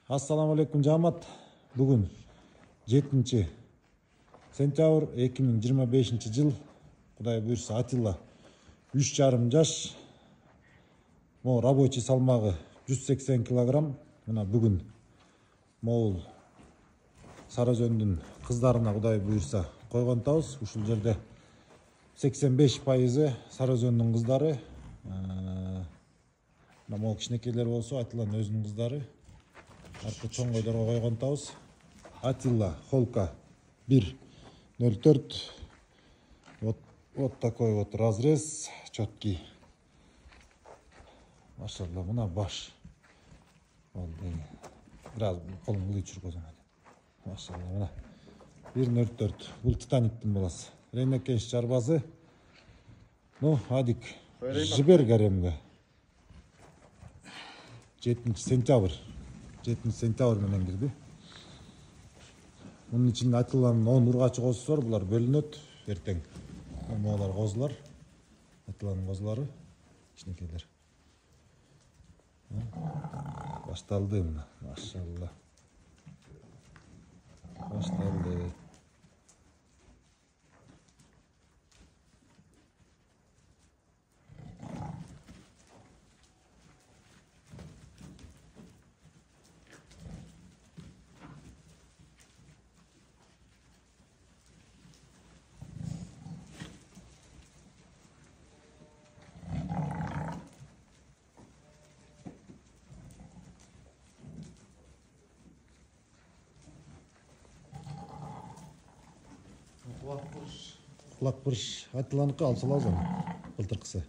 Assalamu alaikum жамаат. Бүгін 7 сентябрь 2025 жыл. Құдай бұйырса, Атилла 3,5 жаш. Мо рабочий салмағы 180 килограмм. Мына бүгін мол Сарыөзөндүн кыздарына Құдай бұйырса койгон табыз. Ушул жерде 85% Сарыөзөндүн кыздары. Мол кичинекейлер болсо Атилланын өзүнүн кыздары. Аркы чоңгойлорго койгон табыз. Атилла холка 1.04. Вот такой вот разрез, четкий. Машалла, мына баш. Biraz колун ылый чургозун. Машалла, мына 1.04. Бул Титаниктин баласы. Рейнекенш чарбазы. Ну, адик жибер гаремге. 7 сентябрь менен кирди. Мунун ичинде Атилланын 10 ургачы козусу бар, булар бөлүнөт эртең. Могулар козулар. Атилланын козулары, кичинекейлер. Башталды мына, машалла. Башталды. Kulak bırış Atilla'nınki alsalar o zaman. Bıltırkısı.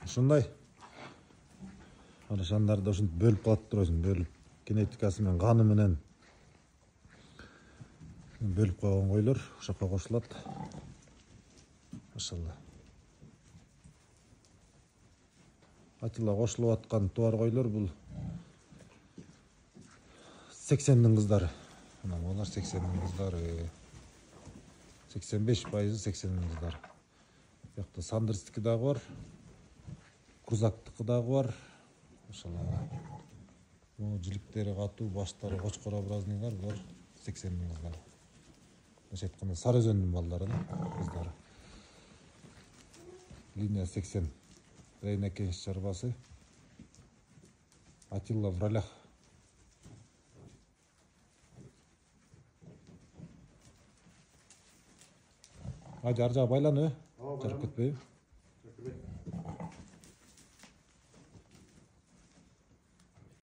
Şunday. Alışanlar da şimdi bölüp kalıp duruyorsun. Bölüp. Genetikası men, kanı menen. Bölüp koygan koylar. Uşakka koşulat. Maşallah. Атилла кошулуп аткан туар койлор бул 80'nin кыздары. Мына булар 80'nin кыздары. 85% 80'nin кыздары. Бuyakta Сандырстики дагы бар. Кузактыкы дагы бар. Машалла. Бу жиликтери катуу, баштары кочкоробразнылар, булар 80'nin кыздары. Мынча айтканда Сарыөзөндүн балдары, кыздары. Линия 80. Рейнекенш чарбасы. Атилла в ролях. Hadi arca baylanı. Çarpıt bey.